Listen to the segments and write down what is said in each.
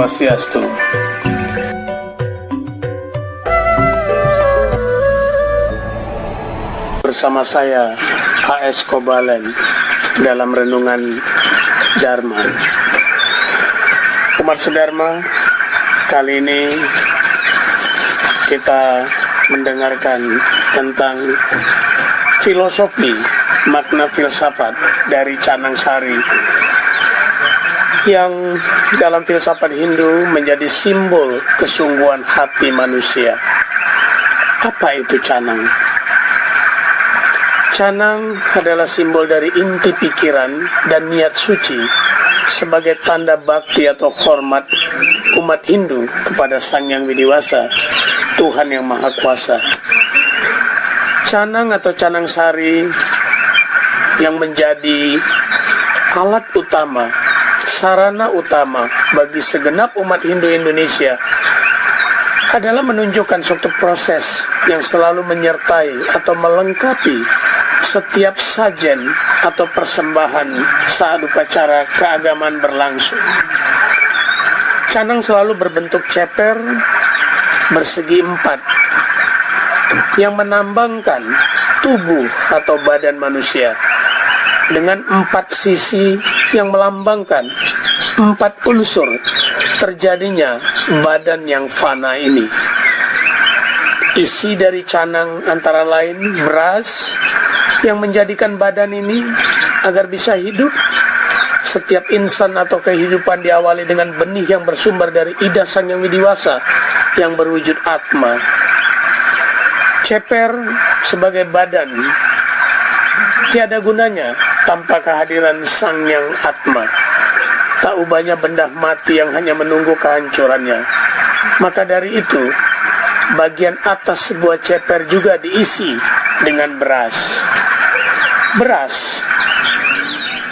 Swastiastu. Bersama saya A.S. Kobalen dalam renungan Dharma. Umat Sedharma, kali ini kita mendengarkan tentang filosofi, makna filsafat dari Canang Sari yang dalam filsafat Hindu menjadi simbol kesungguhan hati manusia. Apa itu canang? Canang adalah simbol dari inti pikiran dan niat suci sebagai tanda bakti atau hormat umat Hindu kepada Sang Yang Widiwasa, Tuhan Yang Maha Kuasa. Canang atau canang sari yang menjadi alat utama, sarana utama bagi segenap umat Hindu Indonesia adalah menunjukkan suatu proses yang selalu menyertai atau melengkapi setiap sajen atau persembahan saat upacara keagamaan berlangsung. Canang selalu berbentuk ceper bersegi 4 yang menambangkan tubuh atau badan manusia dengan 4 sisi yang melambangkan 4 unsur terjadinya badan yang fana ini. Isi dari canang antara lain beras yang menjadikan badan ini agar bisa hidup. Setiap insan atau kehidupan diawali dengan benih yang bersumber dari ida Sang Yang Widiwasa yang berwujud Atma. Ceper sebagai badan tiada gunanya tanpa kehadiran Sang Yang Atma. Tak ubahnya benda mati yang hanya menunggu kehancurannya. Maka dari itu, bagian atas sebuah ceper juga diisi dengan beras. Beras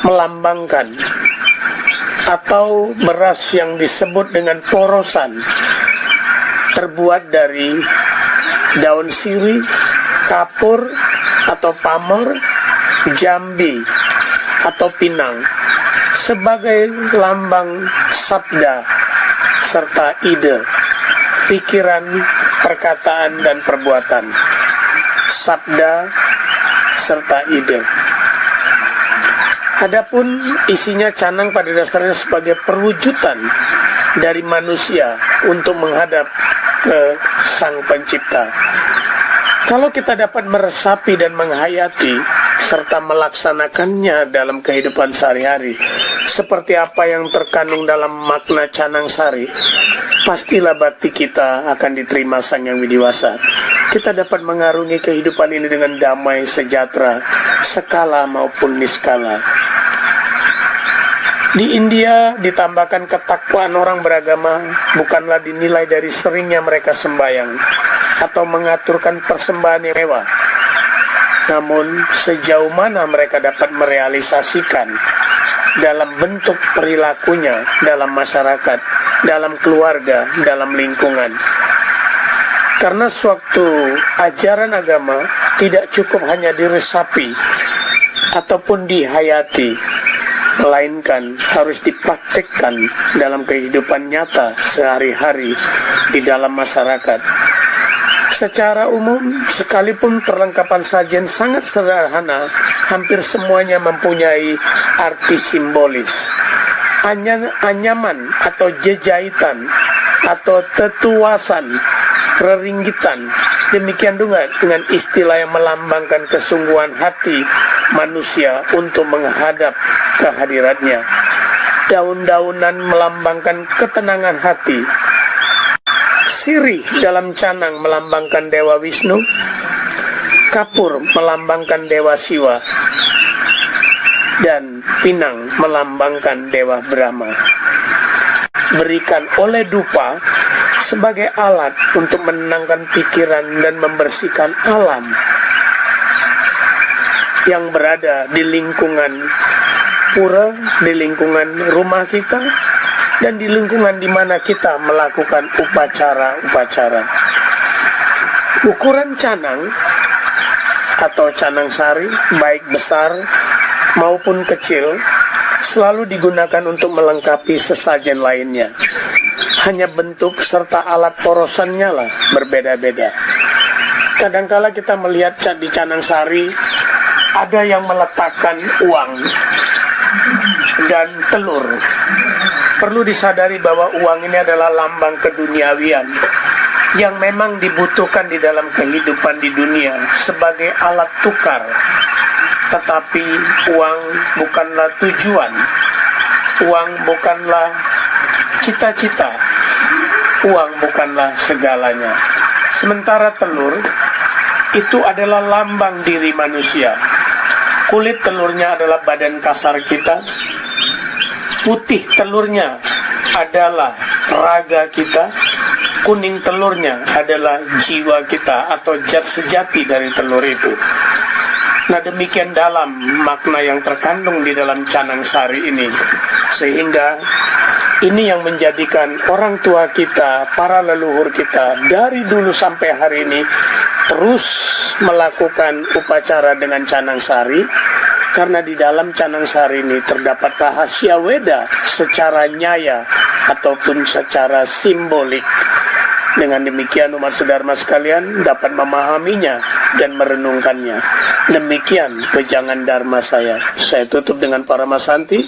melambangkan atau beras yang disebut dengan porosan terbuat dari daun sirih, kapur atau pamor, jambi atau pinang sebagai lambang sabda serta ide, pikiran, perkataan dan perbuatan. Sabda serta ide. Adapun isinya canang pada dasarnya sebagai perwujudan dari manusia untuk menghadap ke Sang Pencipta. Kalau kita dapat meresapi dan menghayati serta melaksanakannya dalam kehidupan sehari-hari, seperti apa yang terkandung dalam makna canang sari, pastilah bakti kita akan diterima Sang Yang Widiwasa. Kita dapat mengarungi kehidupan ini dengan damai, sejahtera, skala maupun niskala. Di India ditambahkan ketakwaan orang beragama bukanlah dinilai dari seringnya mereka sembahyang atau mengaturkan persembahan yang mewah, namun sejauh mana mereka dapat merealisasikan dalam bentuk perilakunya dalam masyarakat, dalam keluarga, dalam lingkungan. Karena suatu ajaran agama tidak cukup hanya diresapi ataupun dihayati, melainkan harus dipraktikkan dalam kehidupan nyata sehari-hari di dalam masyarakat. Secara umum, sekalipun perlengkapan sajian sangat sederhana, hampir semuanya mempunyai arti simbolis. Anyaman atau jejahitan atau tetuasan, reringgitan, demikian juga dengan istilah yang melambangkan kesungguhan hati manusia untuk menghadap kehadiratnya. Daun-daunan melambangkan ketenangan hati. Sirih dalam canang melambangkan Dewa Wisnu. Kapur melambangkan Dewa Siwa. Dan pinang melambangkan Dewa Brahma. Berikan oleh dupa sebagai alat untuk menenangkan pikiran dan membersihkan alam yang berada di lingkungan pura, di lingkungan rumah kita, dan di lingkungan di mana kita melakukan upacara-upacara. Ukuran canang atau canang sari, baik besar maupun kecil, selalu digunakan untuk melengkapi sesajen lainnya. Hanya bentuk serta alat porosannya lah berbeda-beda. Kadangkala kita melihat di Canang Sari ada yang meletakkan uang dan telur. Perlu disadari bahwa uang ini adalah lambang keduniawian yang memang dibutuhkan di dalam kehidupan di dunia sebagai alat tukar. Tetapi uang bukanlah tujuan, uang bukanlah cita-cita, uang bukanlah segalanya. Sementara telur itu adalah lambang diri manusia. Kulit telurnya adalah badan kasar kita, putih telurnya adalah raga kita, kuning telurnya adalah jiwa kita atau zat sejati dari telur itu. Nah, demikian dalam makna yang terkandung di dalam Canang Sari ini, sehingga ini yang menjadikan orang tua kita, para leluhur kita dari dulu sampai hari ini terus melakukan upacara dengan Canang Sari, karena di dalam Canang Sari ini terdapat rahasia Weda secara nyaya ataupun secara simbolik. Dengan demikian umat sedharma sekalian dapat memahaminya dan merenungkannya. Demikian wejangan dharma saya. Saya tutup dengan Paramasanti.